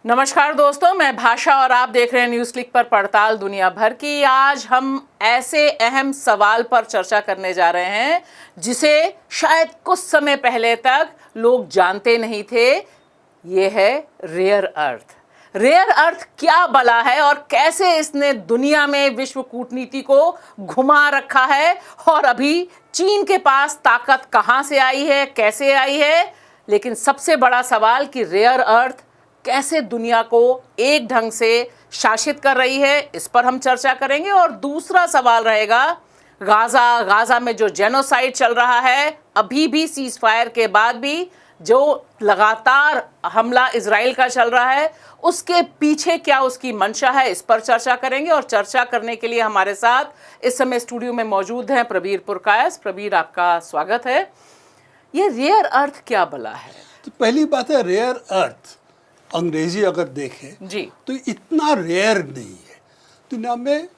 नमस्कार दोस्तों, मैं भाषा और आप देख रहे हैं न्यूज़ क्लिक पर पड़ताल दुनिया भर की। आज हम ऐसे अहम सवाल पर चर्चा करने जा रहे हैं जिसे शायद कुछ समय पहले तक लोग जानते नहीं थे। ये है रेयर अर्थ। रेयर अर्थ क्या बला है और कैसे इसने दुनिया में विश्व कूटनीति को घुमा रखा है, और अभी चीन के पास ताकत कहां से आई है, कैसे आई है। लेकिन सबसे बड़ा सवाल कि रेयर अर्थ कैसे दुनिया को एक ढंग से शासित कर रही है, इस पर हम चर्चा करेंगे। और दूसरा सवाल रहेगा गाजा में जो जेनोसाइड चल रहा है, अभी भी सीज फायर के बाद भी जो लगातार हमला इजराइल का चल रहा है, उसके पीछे क्या उसकी मंशा है, इस पर चर्चा करेंगे। और चर्चा करने के लिए हमारे साथ इस समय स्टूडियो में मौजूद हैं प्रबीर पुरकायस। प्रबीर, आपका स्वागत है। ये रेयर अर्थ क्या बला है? तो पहली बात है, रेयर अर्थ अंग्रेजी अगर देखें जी तो इतना रेयर नहीं है। दुनिया में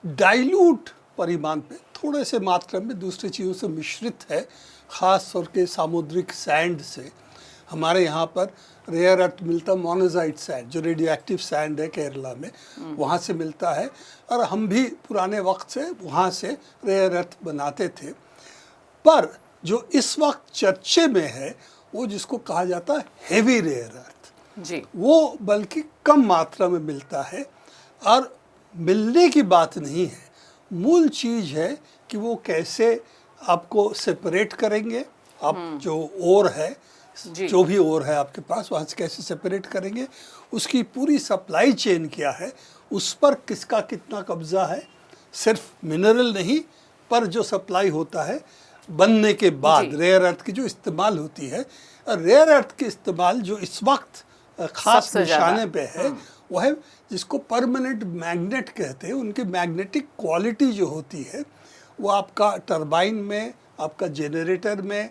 डाइल्यूट परिमाण पे थोड़े से मात्रा में दूसरी चीज़ों से मिश्रित है, ख़ास तौर के सामुद्रिक सैंड से। हमारे यहाँ पर रेयर अर्थ मिलता, मोनोजाइट सैंड जो रेडियो एक्टिव सैंड है केरला में, वहाँ से मिलता है। और हम भी पुराने वक्त से वहाँ से रेयर अर्थ बनाते थे। पर जो इस वक्त चर्चे में है वो जिसको कहा जाता है हेवी रेयर अर्थ जी, वो बल्कि कम मात्रा में मिलता है। और मिलने की बात नहीं है, मूल चीज़ है कि वो कैसे आपको सेपरेट करेंगे। आप जो ओर है, जो भी ओर है आपके पास, वहाँ से कैसे सेपरेट करेंगे, उसकी पूरी सप्लाई चेन क्या है, उस पर किसका कितना कब्जा है। सिर्फ मिनरल नहीं, पर जो सप्लाई होता है बनने के बाद रेयर अर्थ की जो इस्तेमाल होती है। रेयर अर्थ की इस्तेमाल जो इस वक्त खास निशाने पे है वो है जिसको परमानेंट मैग्नेट कहते हैं। उनकी मैग्नेटिक क्वालिटी जो होती है वो आपका टरबाइन में, आपका जनरेटर में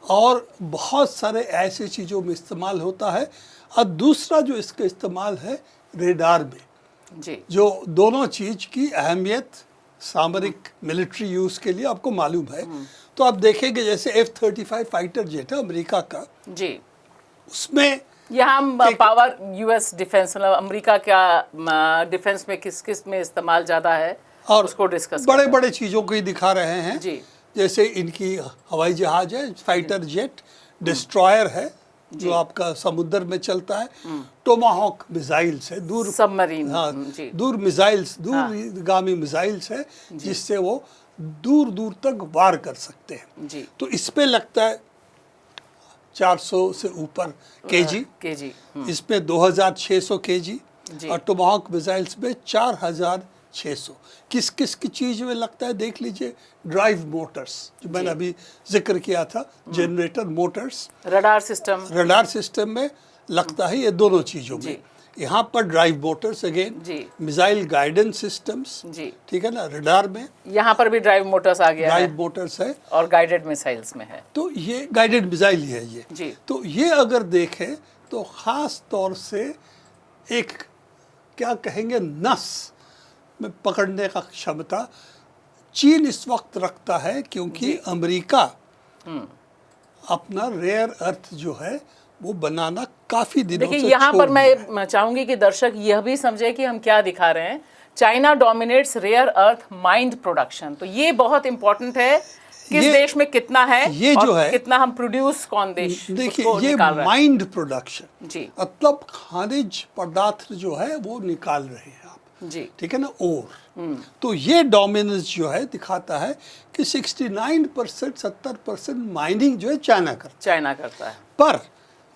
और बहुत सारे ऐसे चीज़ों में इस्तेमाल होता है। और दूसरा जो इसका इस्तेमाल है रेडार में जी, जो दोनों चीज़ की अहमियत सामरिक मिलिट्री यूज़ के लिए आपको मालूम है। तो आप देखेंगे जैसे F-35 फाइटर जेट है अमेरिका का, जी, उसमें यहाँ पावर यूएस डिफेंस, मतलब अमेरिका क्या डिफेंस में किस किस में इस्तेमाल ज़्यादा है और उसको डिस्कस बड़े बड़े चीज़ों को ही दिखा रहे हैं जी। जैसे इनकी हवाई जहाज है, फाइटर जेट, डिस्ट्रॉयर है जो आपका समुद्र में चलता है, टोमाहॉक मिसाइल्स है, दूर सबमरीन, हाँ जी, दूर मिसाइल्स, दूरगामी मिसाइल्स है जिससे वो दूर दूर तक वार कर सकते हैं। जी, तो इस पे लगता है 400 से ऊपर केजी, इसमें 2600 केजी और टोमाहॉक मिसाइल्स में 4600। किस किस की चीज़ में लगता है देख लीजिए। ड्राइव मोटर्स जो मैंने अभी जिक्र किया था, जनरेटर मोटर्स, रडार सिस्टम में लगता है ये दोनों चीज़ों में। यहाँ पर drive Motors again, missile guidance systems, ठीक है ना, रडार में यहाँ पर भी ड्राइव मोटर्स आ गया ड्राइव मोटर्स है और गाइडेड मिसाइल्स में है। तो ये गाइडेड मिसाइल ही है ये जी। तो ये अगर देखें तो ख़ास तौर से एक क्या कहेंगे नस में पकड़ने का क्षमता चीन इस वक्त रखता है, क्योंकि अमेरिका अपना रेयर अर्थ जो है वो बनाना काफ़ी दिनों से देखिए, यहाँ पर मैं चाहूंगी कि दर्शक यह भी समझे कि हम क्या दिखा रहे हैं। China dominates rare earth mined production. तो ये बहुत इंपॉर्टेंट है, किस देश में कितना है, ये और जो है कितना हम प्रोड्यूस, कौन देश देखिए ये माइंड प्रोडक्शन जी, मतलब खनिज पदार्थ जो है वो निकाल रहे हैं आप जी, ठीक है ना। और तो ये डोमिनेंस जो है दिखाता है कि 69% 70% माइनिंग जो है चाइना करता है। पर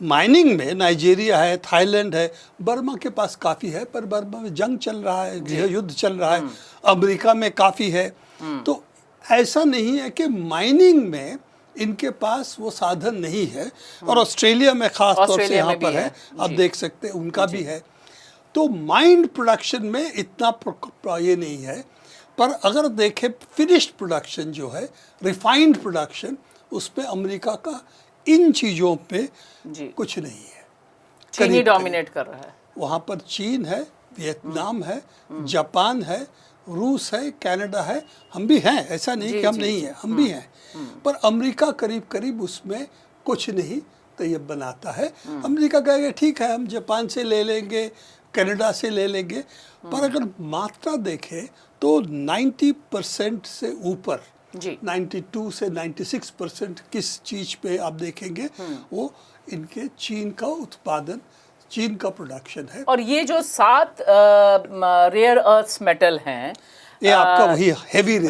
माइनिंग में नाइजीरिया है, थाईलैंड है, बर्मा के पास काफ़ी है, पर बर्मा में जंग चल रहा है, गृह युद्ध चल रहा है, अमेरिका में काफ़ी है। तो ऐसा नहीं है कि माइनिंग में इनके पास वो साधन नहीं है। और ऑस्ट्रेलिया में ख़ास तौर से यहाँ पर है, आप देख सकते हैं उनका भी है। तो माइंड प्रोडक्शन में इतना ये नहीं है। पर अगर देखें फिनिश्ड प्रोडक्शन जो है, रिफाइंड प्रोडक्शन, उस पर अमेरिका का इन चीज़ों पे कुछ नहीं है। चीन ही डोमिनेट कर रहा है। वहाँ पर चीन है, वियतनाम है, जापान है, रूस है, कनाडा है, हम भी हैं, ऐसा नहीं कि हम नहीं हैं, हम भी हैं। पर अमेरिका करीब करीब उसमें कुछ नहीं, तैयब बनाता है। अमेरिका कहेगा ठीक है हम जापान से ले लेंगे, कनाडा से ले लेंगे, पर अगर मात्रा देखें तो 90% से ऊपर, जी 92 से 96% किस चीज़ पे आप देखेंगे वो इनके चीन का उत्पादन, चीन का प्रोडक्शन है। और ये जो 7 रेयर अर्थ्स मेटल हैं, ये आपका वही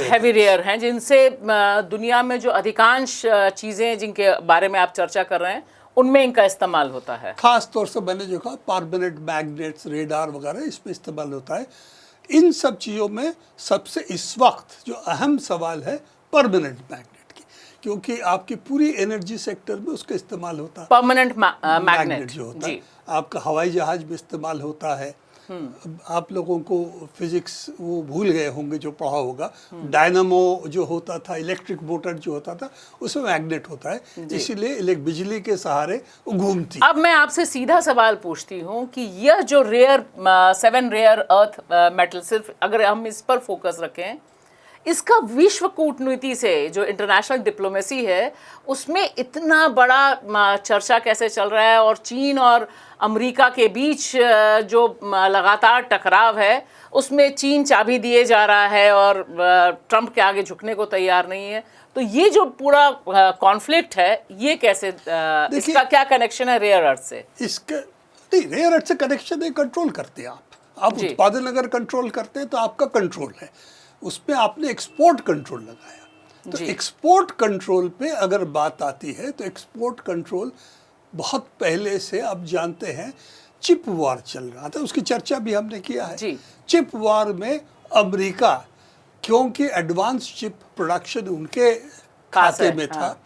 हैवी रेयर हैं, जिनसे दुनिया में जो अधिकांश चीज़ें जिनके बारे में आप चर्चा कर रहे हैं उनमें इनका इस्तेमाल होता है। खास तौर से मैंने जो कहा परमानेंट मैग्नेट्स, रेडार वगैरह इसमें इस्तेमाल होता है। इन सब चीज़ों में सबसे इस वक्त जो अहम सवाल है परमानेंट मैग्नेट की, क्योंकि आपकी पूरी एनर्जी सेक्टर में उसका इस्तेमाल होता है। परमानेंट मैग्नेट जो होता है आपका हवाई जहाज में इस्तेमाल होता है। आप लोगों को फिजिक्स वो भूल गए होंगे जो पढ़ा होगा, डायनामो जो होता था, इलेक्ट्रिक मोटर जो होता था, उसमें मैग्नेट होता है, इसीलिए बिजली के सहारे वो घूमती। अब मैं आपसे सीधा सवाल पूछती हूँ कि यह जो 7 रेयर अर्थ मेटल, सिर्फ अगर हम इस पर फोकस रखें, इसका विश्व कूटनीति से जो इंटरनेशनल डिप्लोमेसी है उसमें इतना बड़ा चर्चा कैसे चल रहा है, और चीन और अमेरिका के बीच जो लगातार टकराव है उसमें चीन चाबी दिए जा रहा है और ट्रंप के आगे झुकने को तैयार नहीं है। तो ये जो पूरा कॉन्फ्लिक्ट है ये कैसे, इसका क्या कनेक्शन है रेयर अर्थ से? इसका नहीं, रेयर अर्थ से कनेक्शन है, कंट्रोल करते हैं आप उत्पादन अगर कंट्रोल करते हैं तो आपका कंट्रोल है। उसमें आपने एक्सपोर्ट कंट्रोल लगाया, तो एक्सपोर्ट कंट्रोल पे अगर बात आती है तो एक्सपोर्ट कंट्रोल बहुत पहले से आप जानते हैं चिप वॉर चल रहा था, उसकी चर्चा भी हमने किया है। चिप वॉर में अमेरिका, क्योंकि एडवांस चिप प्रोडक्शन उनके खाते में था,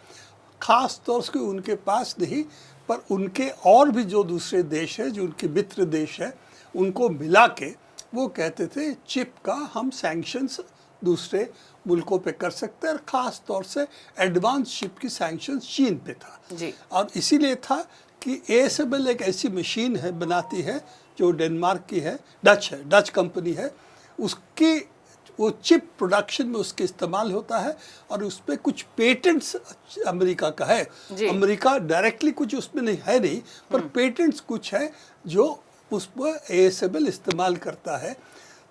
खास तौर से उनके पास नहीं पर उनके और भी जो दूसरे देश है, जो उनके मित्र देश है, उनको मिला के वो कहते थे चिप का हम सैंक्शंस दूसरे मुल्कों पे कर सकते हैं, और ख़ास तौर से एडवांस चिप की सैंक्शंस चीन पे था और इसीलिए था कि ASML एक ऐसी मशीन है बनाती है जो डेनमार्क की है, डच कंपनी है, उसकी वो चिप प्रोडक्शन में उसके इस्तेमाल होता है और उस पर कुछ पेटेंट्स अमेरिका का है। अमेरिका डायरेक्टली कुछ उसमें नहीं पर पेटेंट्स कुछ है जो उस पर ASML इस्तेमाल करता है।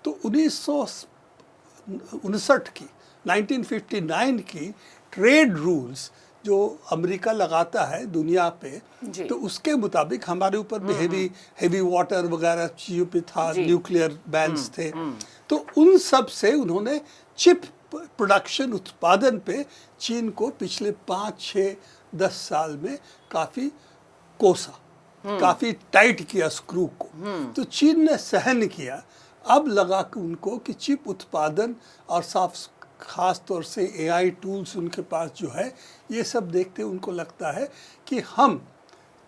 तो 1959 की 1959 की ट्रेड रूल्स जो अमेरिका लगाता है दुनिया पे, तो उसके मुताबिक हमारे ऊपर भी हेवी वाटर वगैरह चीज़ों पे था, न्यूक्लियर बैन्स थे, तो उन सब से उन्होंने चिप प्रोडक्शन उत्पादन पे चीन को पिछले 5-6-10 साल में काफ़ी कोसा, काफ़ी टाइट किया स्क्रू को। तो चीन ने सहन किया, अब लगा कि उनको कि चिप उत्पादन और खास तौर से AI टूल्स उनके पास जो है, ये सब देखते उनको लगता है कि हम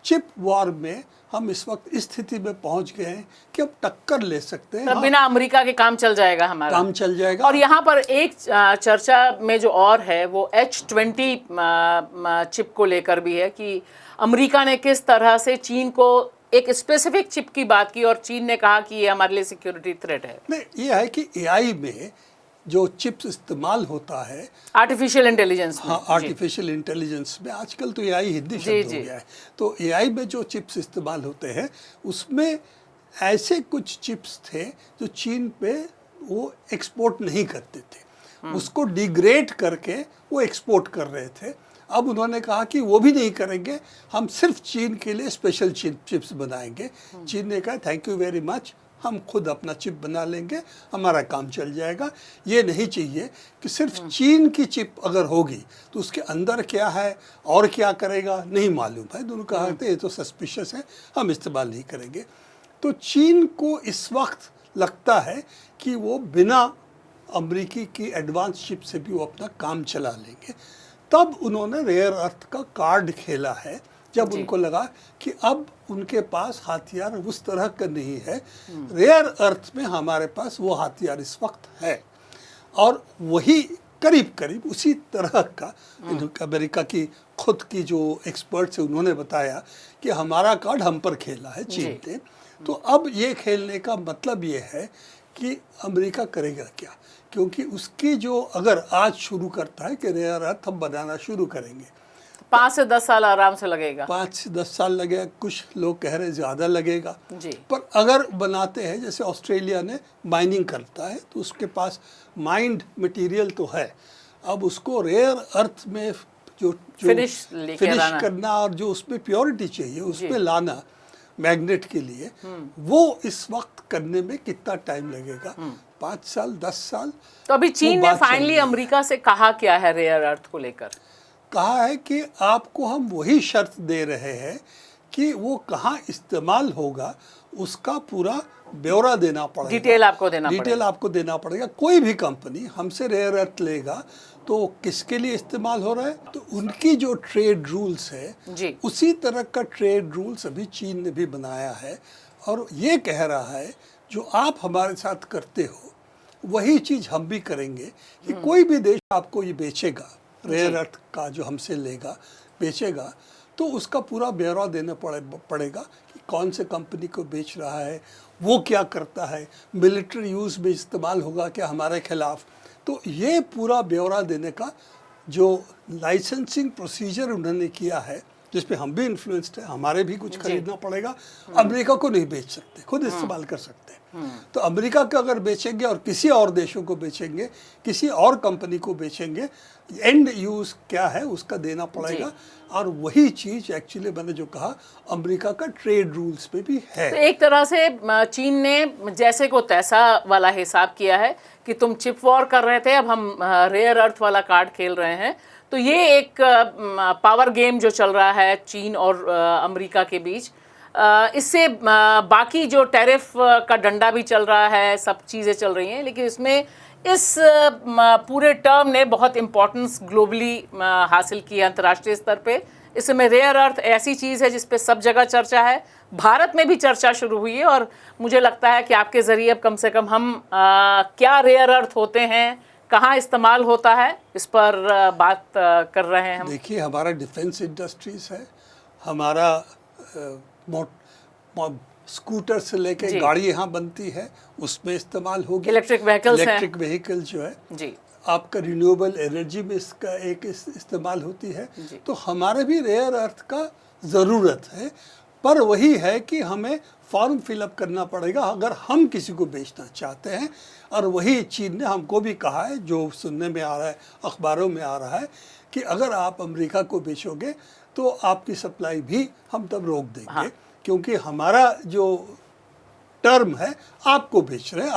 चिप वॉर में हम इस वक्त इस स्थिति में पहुंच गए हैं कि अब टक्कर ले सकते हैं। बिना अमेरिका के काम चल जाएगा हमारा, काम चल जाएगा। और यहाँ पर एक चर्चा में जो और है वो H20 चिप को लेकर भी है कि अमेरिका ने किस तरह से चीन को एक स्पेसिफिक चिप की बात की और चीन ने कहा कि ये हमारे लिए सिक्योरिटी थ्रेट है। नहीं, ये है कि AI में जो चिप्स इस्तेमाल होता है आर्टिफिशियल इंटेलिजेंस में, आर्टिफिशियल इंटेलिजेंस में, आजकल तो AI हिंदी शब्द हो गया है, तो AI में जो चिप्स इस्तेमाल होते हैं उसमें ऐसे कुछ चिप्स थे जो चीन पे वो एक्सपोर्ट नहीं करते थे, उसको डिग्रेड करके वो एक्सपोर्ट कर रहे थे। अब उन्होंने कहा कि वो भी नहीं करेंगे, हम सिर्फ चीन के लिए स्पेशल चिप्स बनाएंगे। चीन ने कहा थैंक यू वेरी मच, हम खुद अपना चिप बना लेंगे, हमारा काम चल जाएगा। ये नहीं चाहिए कि सिर्फ चीन की चिप अगर होगी तो उसके अंदर क्या है और क्या करेगा नहीं मालूम है। दोनों कहा थे ये तो सस्पिशियस है, हम इस्तेमाल नहीं करेंगे। तो चीन को इस वक्त लगता है कि वो बिना अमेरिकी की एडवांस चिप से भी वो अपना काम चला लेंगे। तब उन्होंने रेयर अर्थ का कार्ड खेला है, जब उनको लगा कि अब उनके पास हथियार उस तरह का नहीं है, रेयर अर्थ में हमारे पास वो हथियार इस वक्त है, और वही करीब करीब उसी तरह का अमेरिका की खुद की जो एक्सपर्ट्स है उन्होंने बताया कि हमारा कार्ड हम पर खेला है चीन ने। तो अब ये खेलने का मतलब ये है कि अमेरिका करेगा क्या, क्योंकि उसकी जो अगर आज शुरू करता है कि रेयर अर्थ हम बनाना शुरू करेंगे, 5 से 10 साल आराम से लगेगा। 5 से 10 साल लगेगा, कुछ लोग कह रहे ज़्यादा लगेगा जी। पर अगर बनाते हैं, जैसे ऑस्ट्रेलिया ने माइनिंग करता है तो उसके पास माइंड मटेरियल तो है, अब उसको रेयर अर्थ में जो फिनिश करना और जो उसमें प्योरिटी चाहिए उसमें लाना मैग्नेट के लिए, वो इस वक्त करने में कितना टाइम लगेगा? 5 साल 10 साल। तो अभी चीन ने फाइनली अमेरिका से कहा क्या है रेयर अर्थ को लेकर? कहा है कि आपको हम वही शर्त दे रहे हैं कि वो कहाँ इस्तेमाल होगा उसका पूरा ब्यौरा देना पड़ेगा, डिटेल आपको देना पड़ेगा। कोई भी कंपनी हमसे रेयर अर्थ लेगा तो किसके लिए इस्तेमाल हो रहा है, तो उनकी जो ट्रेड रूल्स है जी। उसी तरह का ट्रेड रूल्स अभी चीन ने भी बनाया है और ये कह रहा है जो आप हमारे साथ करते हो वही चीज़ हम भी करेंगे कि कोई भी देश आपको ये बेचेगा, रेयर अर्थ का जो हमसे लेगा बेचेगा, तो उसका पूरा ब्यौरा देना पड़ेगा कि कौन से कंपनी को बेच रहा है, वो क्या करता है, मिलिट्री यूज़ में इस्तेमाल होगा क्या हमारे खिलाफ। तो ये पूरा ब्यौरा देने का जो लाइसेंसिंग प्रोसीजर उन्होंने किया है, जिस पे हम भी इन्फ्लुएंस्ड है, हमारे भी कुछ खरीदना पड़ेगा। अमेरिका को नहीं बेच सकते, खुद इस्तेमाल कर सकते हैं। तो अमेरिका को अगर बेचेंगे और किसी और देशों को बेचेंगे, किसी और कंपनी को बेचेंगे, एंड यूज़ क्या है उसका देना पड़ेगा। और वही चीज़ एक्चुअली मैंने जो कहा अमेरिका का ट्रेड रूल्स पे भी है। तो एक तरह से चीन ने जैसे को तैसा वाला हिसाब किया है कि तुम चिप वॉर कर रहे थे, अब हम रेयर अर्थ वाला कार्ड खेल रहे हैं। तो ये एक पावर गेम जो चल रहा है चीन और अमेरिका के बीच, इससे बाकी जो टैरिफ का डंडा भी चल रहा है, सब चीज़ें चल रही हैं, लेकिन इसमें इस पूरे टर्म ने बहुत इम्पोर्टेंस ग्लोबली हासिल की है अंतर्राष्ट्रीय स्तर पे। इसमें रेयर अर्थ ऐसी चीज़ है जिस पे सब जगह चर्चा है, भारत में भी चर्चा शुरू हुई है और मुझे लगता है कि आपके ज़रिए अब कम से कम हम क्या रेयर अर्थ होते हैं, कहाँ इस्तेमाल होता है, इस पर बात कर रहे हैं हम। देखिए हमारा डिफेंस इंडस्ट्रीज़ है, हमारा स्कूटर से लेके गाड़ी यहाँ बनती है उसमें इस्तेमाल होगी, इलेक्ट्रिक व्हीकल जो है जी, आपका रिन्यूएबल एनर्जी में इसका एक इस्तेमाल होती है। तो हमारे भी रेयर अर्थ का ज़रूरत है, पर वही है कि हमें फॉर्म फिलअप करना पड़ेगा अगर हम किसी को बेचना चाहते हैं। और वही चीन ने हमको भी कहा है, जो सुनने में आ रहा है, अखबारों में आ रहा है कि अगर आप अमेरिका को बेचोगे तो आपकी सप्लाई भी हम तब रोक देंगे, क्योंकि हमारा जो टर्म है आपको बेच रहे हैं,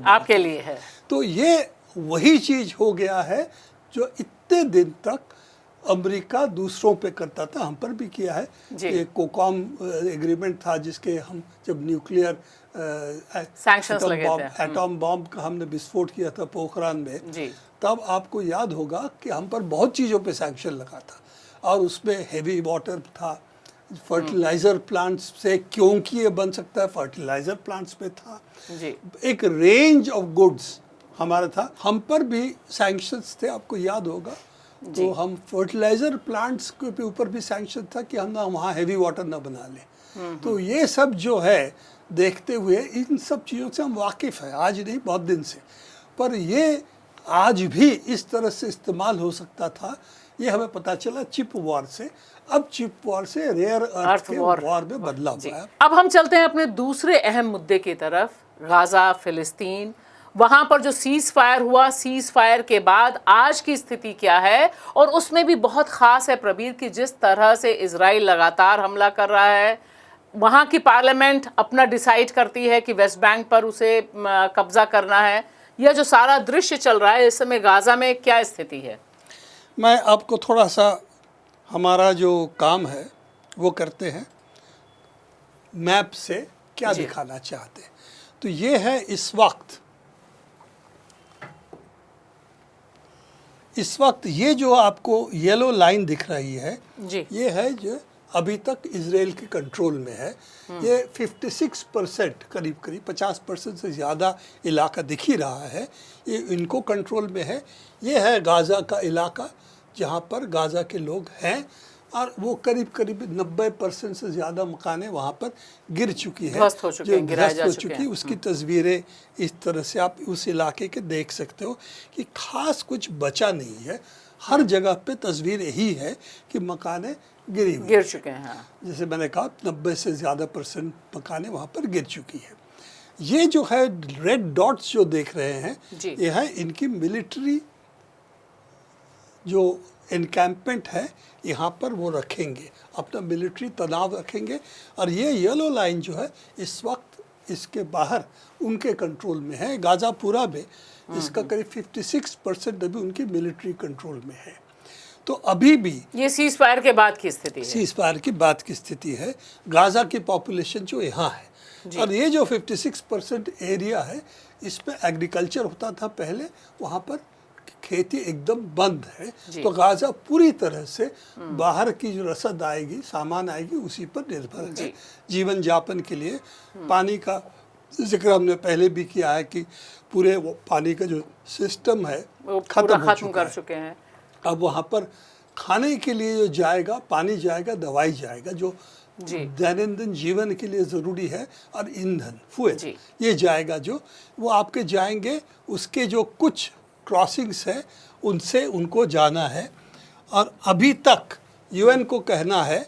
आपके लिए है। तो ये वही चीज़ हो गया है जो इतने दिन तक अमेरिका दूसरों पे करता था, हम पर भी किया है। ये कोकॉम एग्रीमेंट था जिसके हम जब न्यूक्लियर एटॉम बॉम्ब का हमने विस्फोट किया था पोखरान में, तब आपको याद होगा कि हम पर बहुत चीज़ों पे सैंक्शन लगा था और उसमें हेवी वाटर था, फर्टिलाइज़र प्लांट्स से क्योंकि ये बन सकता है, फर्टिलाइज़र प्लांट्स पे था जी। एक रेंज ऑफ गुड्स हमारा था, हम पर भी सैंक्शंस थे, आपको याद होगा। तो हम फर्टिलाइज़र प्लांट्स के ऊपर भी सैंक्शन था कि हम ना वहाँ हेवी वाटर ना बना लें। तो ये सब जो है देखते हुए इन सब चीज़ों से हम वाकिफ़ हैं, आज नहीं बहुत दिन से, पर ये आज भी इस तरह से इस्तेमाल हो सकता था, ये हमें पता चला चिप वॉर से। अब चिप वॉर से रेयर अर्थ के वॉर में बदलाव हुआ है। अब हम चलते हैं अपने दूसरे अहम मुद्दे की तरफ, गाज़ा, फिलिस्तीन। वहाँ पर जो सीज़ फायर हुआ, सीज़ फायर के बाद आज की स्थिति क्या है, और उसमें भी बहुत ख़ास है प्रबीर कि जिस तरह से इजराइल लगातार हमला कर रहा है, वहाँ की पार्लियामेंट अपना डिसाइड करती है कि वेस्ट बैंक पर उसे कब्ज़ा करना है। यह जो सारा दृश्य चल रहा है इस समय गाज़ा में, क्या स्थिति है? मैं आपको थोड़ा सा हमारा जो काम है वो करते हैं, मैप से क्या दिखाना चाहते हैं। तो ये है इस वक्त ये जो आपको येलो लाइन दिख रही है जी, ये है जो अभी तक इजराइल के कंट्रोल में है। ये 56% करीब 50% से ज़्यादा इलाका दिख ही रहा है, ये इनको कंट्रोल में है। ये है गाज़ा का इलाका जहाँ पर गाज़ा के लोग हैं, और वो करीब 90% से ज़्यादा मकानें वहाँ पर गिर चुकी है, ध्वस्त हो चुकी। उसकी तस्वीरें इस तरह से आप उस इलाके के देख सकते हो कि ख़ास कुछ बचा नहीं है। हर जगह पे तस्वीर यही है कि मकाने गिर चुके हैं। हाँ। जैसे मैंने कहा 90 से ज़्यादा % मकाने वहाँ पर गिर चुकी है। ये जो है रेड डॉट्स जो देख रहे हैं, ये है इनकी मिलिट्री जो एनकैम्पमेंट है, यहाँ पर वो रखेंगे, अपना मिलिट्री तनाव रखेंगे। और ये येलो लाइन जो है इस वक्त इसके बाहर उनके कंट्रोल में है। गाज़ा पूरा में इसका करीब 56% अभी उनकी मिलिट्री कंट्रोल में है। तो अभी भी ये सीज फायर के बाद की स्थिति है। सीज फायर की बात की स्थिति है। गाज़ा की पॉपुलेशन जो यहाँ है, और ये जो 56% एरिया है इसमें एग्रीकल्चर होता था पहले, वहाँ पर खेती एकदम बंद है। तो गाज़ा पूरी तरह से बाहर की जो रसद आएगी, सामान आएगी, उसी पर निर्भर है जीवन यापन के लिए। पानी का जिक्र हमने पहले भी किया है कि पूरे वो पानी का जो सिस्टम है वो खत्म कर चुके हैं। अब वहाँ पर खाने के लिए जो जाएगा, पानी जाएगा, दवाई जाएगा, जो दैनंदिन जीवन के लिए ज़रूरी है, और ईंधन फ्यूल ये जाएगा, जो वो आपके जाएंगे। उसके जो कुछ क्रॉसिंग्स है उनसे उनको जाना है। और अभी तक यूएन को कहना है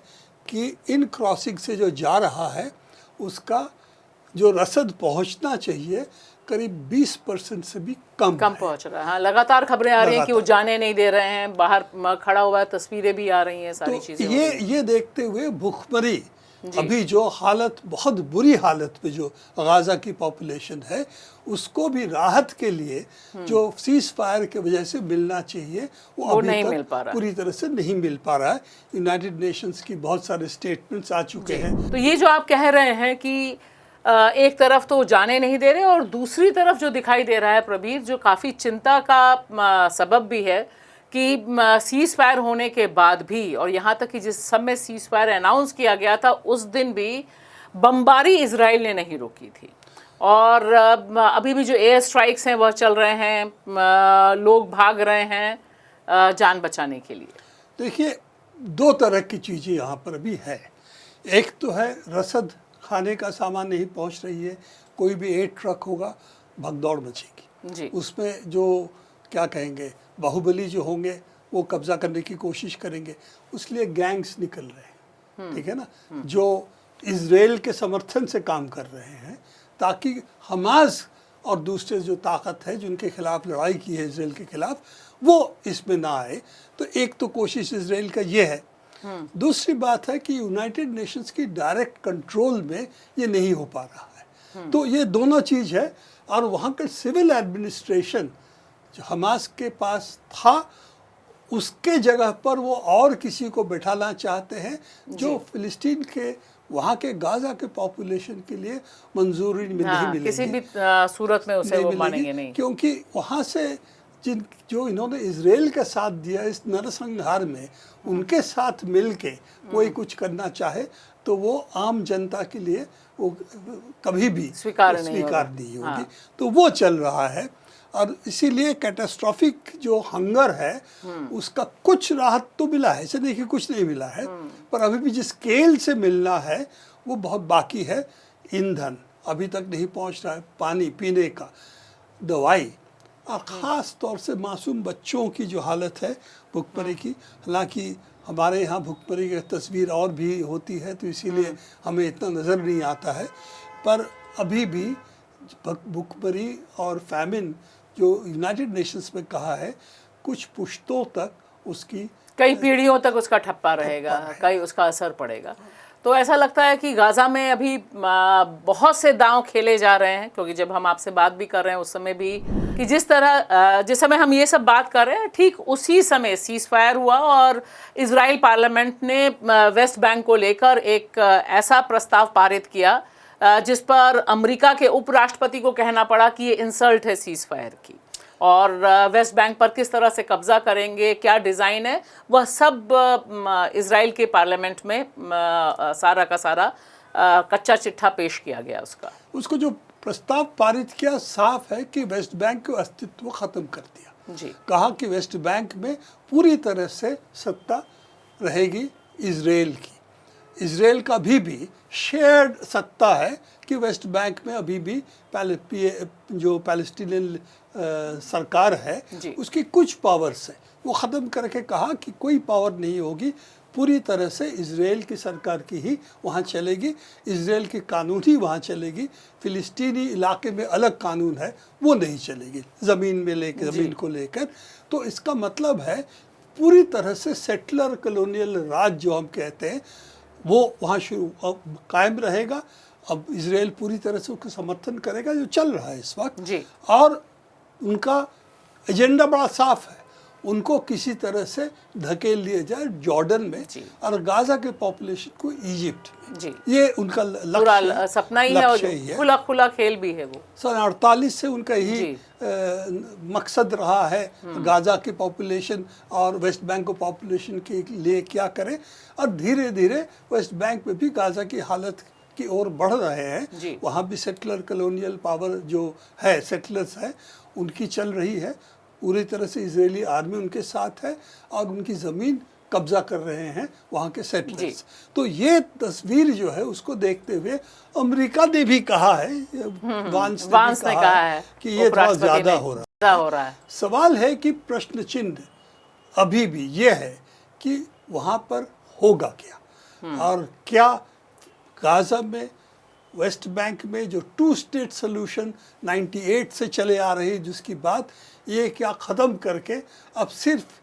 कि इन क्रॉसिंग से जो जा रहा है उसका जो रसद पहुंचना चाहिए करीब 20% से भी कम पहुंच रहा है। हाँ, लगातार खबरें आ रही हैं कि वो जाने नहीं दे रहे हैं, बाहर खड़ा हुआ है, तस्वीरें भी आ रही हैं, सारी चीजें। ये देखते हुए भुखमरी अभी जो हालत, बहुत बुरी हालत पे जो गाज़ा की पॉपुलेशन है, उसको भी राहत के लिए जो सीज फायर की वजह से मिलना चाहिए वो अभी नहीं मिल पा रहा, पूरी तरह से नहीं मिल पा रहा है। यूनाइटेड नेशंस की बहुत सारे स्टेटमेंट्स आ चुके हैं। तो ये जो आप कह रहे हैं कि एक तरफ तो जाने नहीं दे रहे, और दूसरी तरफ जो दिखाई दे रहा है प्रबीर, जो काफ़ी चिंता का सबब भी है कि सीज फायर होने के बाद भी, और यहाँ तक कि जिस समय सीज फायर अनाउंस किया गया था उस दिन भी बमबारी इजराइल ने नहीं रोकी थी, और अभी भी जो एयर स्ट्राइक्स हैं वह चल रहे हैं, लोग भाग रहे हैं जान बचाने के लिए। देखिए, दो तरह की चीज़ें यहाँ पर अभी है। एक तो है रसद, खाने का सामान नहीं पहुँच रही है, कोई भी एयर ट्रक होगा भगदौड़ मचेगी, उसमें जो क्या कहेंगे बाहुबली जो होंगे वो कब्जा करने की कोशिश करेंगे। उसलिए गैंग्स निकल रहे हैं, ठीक है ना, जो इजराइल के समर्थन से काम कर रहे हैं, ताकि हमास और दूसरे जो ताकत है जिनके खिलाफ लड़ाई की है इजराइल के खिलाफ, वो इसमें ना आए। तो एक तो कोशिश इजराइल का ये है। दूसरी बात है कि यूनाइटेड नेशंस की डायरेक्ट कंट्रोल में ये नहीं हो पा रहा है। तो ये दोनों चीज़ है। और वहाँ का सिविल एडमिनिस्ट्रेशन जो हमास के पास था, उसके जगह पर वो और किसी को बैठाना चाहते हैं जो फिलिस्तीन के, वहाँ के गाज़ा के पॉपुलेशन के लिए मंजूरी में नहीं मिलेगी, किसी भी सूरत में उसे वो मानेंगे नहीं। क्योंकि वहाँ से जो इन्होंने इजराइल का साथ दिया इस नरसंहार में, उनके साथ मिल के कोई कुछ करना चाहे तो वो आम जनता के लिए वो कभी भी स्वीकार नहीं होगी। तो वो चल रहा है। और इसीलिए कैटास्ट्रॉफिक जो हंगर है उसका कुछ राहत तो मिला है, ऐसे नहीं कि कुछ नहीं मिला है, पर अभी भी जिस स्केल से मिलना है वो बहुत बाकी है। ईंधन अभी तक नहीं पहुंच रहा है, पानी पीने का, दवाई, और ख़ास तौर से मासूम बच्चों की जो हालत है भुखमरी की। हालांकि हमारे यहाँ भुखमरी की तस्वीर और भी होती है तो इसीलिए हमें इतना नज़र नहीं आता है, पर अभी भी भुखमरी और फैमिन जो यूनाइटेड नेशंस में कहा है, कुछ पुश्तों तक उसकी, कई पीढ़ियों तक उसका ठप्पा रहेगा, कई उसका असर पड़ेगा। तो ऐसा लगता है कि गाज़ा में अभी बहुत से दांव खेले जा रहे हैं, क्योंकि जब हम आपसे बात भी कर रहे हैं उस समय भी कि जिस समय हम ये सब बात कर रहे हैं ठीक उसी समय सीज फायर हुआ और इजराइल पार्लियामेंट ने वेस्ट बैंक को लेकर एक ऐसा प्रस्ताव पारित किया जिस पर अमेरिका के उपराष्ट्रपति को कहना पड़ा कि ये इंसल्ट है सीज फायर की, और वेस्ट बैंक पर किस तरह से कब्जा करेंगे, क्या डिज़ाइन है, वह सब इजराइल के पार्लियामेंट में सारा का सारा कच्चा चिट्ठा पेश किया गया। उसको जो प्रस्ताव पारित किया साफ है कि वेस्ट बैंक का अस्तित्व ख़त्म कर दिया जी। कहा कि वेस्ट बैंक में पूरी तरह से सत्ता रहेगी इजराइल की। इजराइल का भी शेयर्ड सत्ता है कि वेस्ट बैंक में अभी भी जो पैलेस्टीनियन सरकार है जी। उसकी कुछ पावर्स है, वो ख़त्म करके कहा कि कोई पावर नहीं होगी, पूरी तरह से इजराइल की सरकार की ही वहाँ चलेगी, इजराइल की कानून ही वहाँ चलेगी, फ़िलिस्तीनी इलाके में अलग कानून है वो नहीं चलेगी ज़मीन को लेकर। तो इसका मतलब है पूरी तरह से सेटलर कॉलोनियल राज जो हम कहते हैं वो वहाँ अब कायम रहेगा। अब इजराइल पूरी तरह से उसका समर्थन करेगा जो चल रहा है इस वक्त जी। और उनका एजेंडा बड़ा साफ है, उनको किसी तरह से धकेल लिया जाए जॉर्डन में और गाजा के पॉपुलेशन को इजिप्ट में। जी। ये उनका लक्ष्य सपना ही है और खुला खुला खेल भी है। वो सन 48 से उनका ही मकसद रहा है गाजा की पॉपुलेशन और वेस्ट बैंक को पॉपुलेशन के लिए क्या करें, और धीरे धीरे वेस्ट बैंक में भी गाजा की हालत की ओर बढ़ रहे हैं। वहाँ भी सेटलर कॉलोनियल पावर जो है, सेटलर्स है, उनकी चल रही है, पूरी तरह से इजरायली आर्मी उनके साथ है और उनकी ज़मीन कब्जा कर रहे हैं वहाँ के सेटलर्स। तो ये तस्वीर जो है उसको देखते हुए अमेरिका ने भी कहा है, वांस ने कहा है कि ये थोड़ा ज़्यादा हो रहा है। सवाल है कि प्रश्न चिन्ह अभी भी ये है कि वहाँ पर होगा क्या, और क्या गाजा में वेस्ट बैंक में जो 2 स्टेट सोल्यूशन 98 से चले आ रही है जिसकी बात, ये क्या ख़त्म करके अब सिर्फ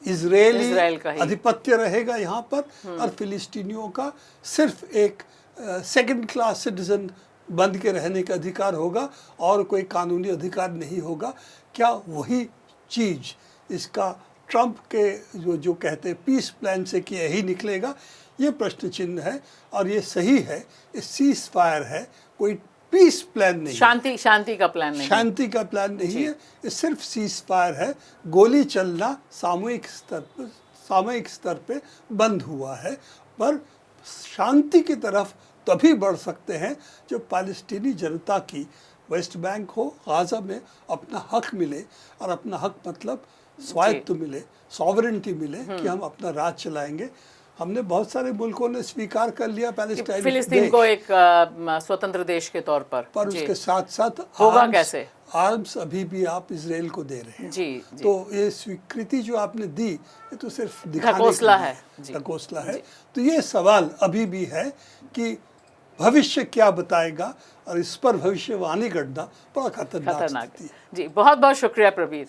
इजरायली आधिपत्य रहेगा यहाँ पर और फिलिस्तीनियों का सिर्फ एक सेकंड क्लास सिटीजन बन के रहने का अधिकार होगा और कोई कानूनी अधिकार नहीं होगा। क्या वही चीज़ इसका ट्रंप के जो कहते हैं पीस प्लान से कि यही निकलेगा, ये प्रश्न चिन्ह है। और ये सही है, ये सीज फायर है, कोई पीस प्लान नहीं, शांति का प्लान नहीं, शांति का प्लान नहीं है, ये सिर्फ सीज फायर है। गोली चलना सामूहिक स्तर पे बंद हुआ है, पर शांति की तरफ तभी बढ़ सकते हैं जो पैलेस्टीनी जनता की वेस्ट बैंक हो, गाजा में अपना हक मिले, और अपना हक मतलब स्वायत्त मिले, सॉवरेनिटी मिले कि हम अपना राज चलाएंगे। हमने बहुत सारे मुल्कों ने स्वीकार कर लिया फिलिस्तीन को एक स्वतंत्र देश के तौर पर उसके साथ साथ होगा कैसे? आर्म्स अभी भी आप इजराइल को दे रहे हैं। जी। तो ये स्वीकृति जो आपने दी ये तो सिर्फ दिखाने ढकोसला है। तो ये सवाल अभी भी है कि भविष्य क्या बताएगा, और इस पर भविष्यवाणी करना बड़ा खतरनाक है। जी, बहुत बहुत शुक्रिया प्रवीर।